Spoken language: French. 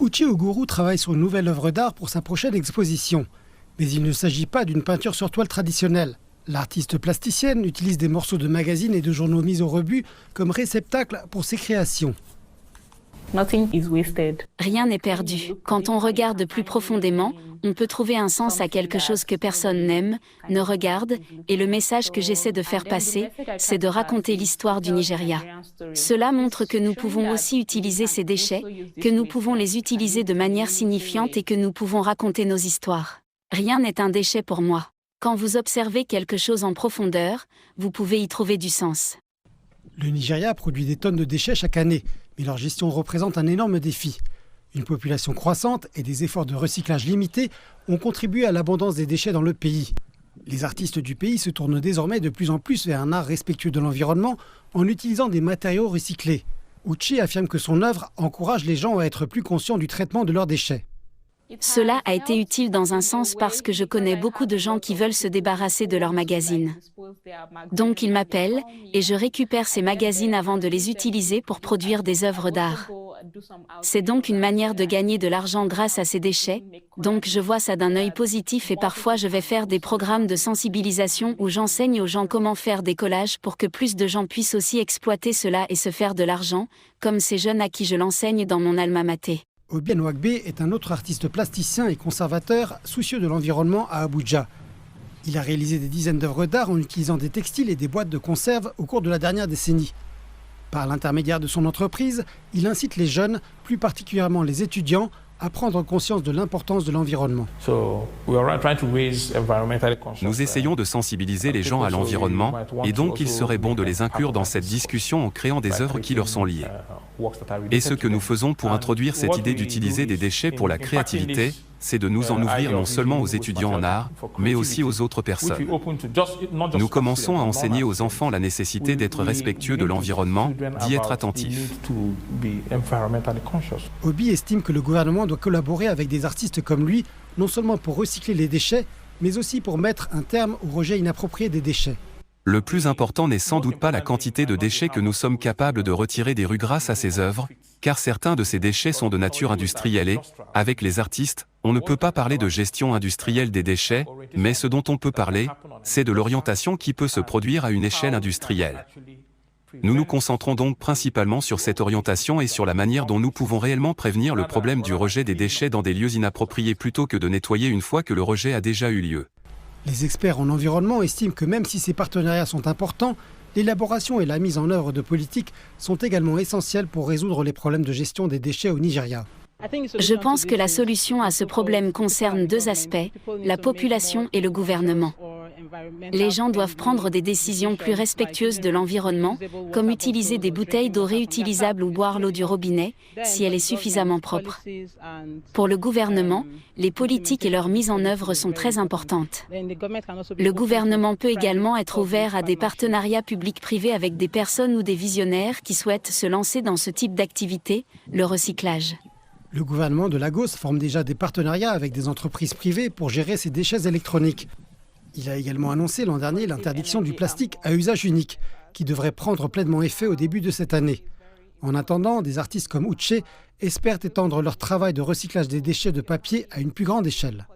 Uche Oguru travaille sur une nouvelle œuvre d'art pour sa prochaine exposition. Mais il ne s'agit pas d'une peinture sur toile traditionnelle. L'artiste plasticienne utilise des morceaux de magazines et de journaux mis au rebut comme réceptacle pour ses créations. Rien n'est perdu. Quand on regarde plus profondément, on peut trouver un sens à quelque chose que personne n'aime, ne regarde, et le message que j'essaie de faire passer, c'est de raconter l'histoire du Nigeria. Cela montre que nous pouvons aussi utiliser ces déchets, que nous pouvons les utiliser de manière signifiante et que nous pouvons raconter nos histoires. Rien n'est un déchet pour moi. Quand vous observez quelque chose en profondeur, vous pouvez y trouver du sens. Le Nigeria produit des tonnes de déchets chaque année, mais leur gestion représente un énorme défi. Une population croissante et des efforts de recyclage limités ont contribué à l'abondance des déchets dans le pays. Les artistes du pays se tournent désormais de plus en plus vers un art respectueux de l'environnement en utilisant des matériaux recyclés. Uche affirme que son œuvre encourage les gens à être plus conscients du traitement de leurs déchets. Cela a été utile dans un sens parce que je connais beaucoup de gens qui veulent se débarrasser de leurs magazines. Donc ils m'appellent et je récupère ces magazines avant de les utiliser pour produire des œuvres d'art. C'est donc une manière de gagner de l'argent grâce à ces déchets, donc je vois ça d'un œil positif et parfois je vais faire des programmes de sensibilisation où j'enseigne aux gens comment faire des collages pour que plus de gens puissent aussi exploiter cela et se faire de l'argent, comme ces jeunes à qui je l'enseigne dans mon alma mater. Obi Nwagbe est un autre artiste plasticien et conservateur soucieux de l'environnement à Abuja. Il a réalisé des dizaines d'œuvres d'art en utilisant des textiles et des boîtes de conserve au cours de la dernière décennie. Par l'intermédiaire de son entreprise, il incite les jeunes, plus particulièrement les étudiants, à prendre conscience de l'importance de l'environnement. Nous essayons de sensibiliser les gens à l'environnement et donc il serait bon de les inclure dans cette discussion en créant des œuvres qui leur sont liées. Et ce que nous faisons pour introduire cette idée d'utiliser des déchets pour la créativité, c'est de nous en ouvrir non seulement aux étudiants en art, mais aussi aux autres personnes. Nous commençons à enseigner aux enfants la nécessité d'être respectueux de l'environnement, d'y être attentifs. Obi estime que le gouvernement doit collaborer avec des artistes comme lui, non seulement pour recycler les déchets, mais aussi pour mettre un terme au rejet inapproprié des déchets. Le plus important n'est sans doute pas la quantité de déchets que nous sommes capables de retirer des rues grâce à ces œuvres, car certains de ces déchets sont de nature industrielle et, avec les artistes, on ne peut pas parler de gestion industrielle des déchets, mais ce dont on peut parler, c'est de l'orientation qui peut se produire à une échelle industrielle. Nous nous concentrons donc principalement sur cette orientation et sur la manière dont nous pouvons réellement prévenir le problème du rejet des déchets dans des lieux inappropriés plutôt que de nettoyer une fois que le rejet a déjà eu lieu. Les experts en environnement estiment que même si ces partenariats sont importants, l'élaboration et la mise en œuvre de politiques sont également essentielles pour résoudre les problèmes de gestion des déchets au Nigeria. Je pense que la solution à ce problème concerne deux aspects, la population et le gouvernement. Les gens doivent prendre des décisions plus respectueuses de l'environnement, comme utiliser des bouteilles d'eau réutilisables ou boire l'eau du robinet, si elle est suffisamment propre. Pour le gouvernement, les politiques et leur mise en œuvre sont très importantes. Le gouvernement peut également être ouvert à des partenariats publics-privés avec des personnes ou des visionnaires qui souhaitent se lancer dans ce type d'activité, le recyclage. Le gouvernement de Lagos forme déjà des partenariats avec des entreprises privées pour gérer ses déchets électroniques. Il a également annoncé l'an dernier l'interdiction du plastique à usage unique, qui devrait prendre pleinement effet au début de cette année. En attendant, des artistes comme Uche espèrent étendre leur travail de recyclage des déchets de papier à une plus grande échelle.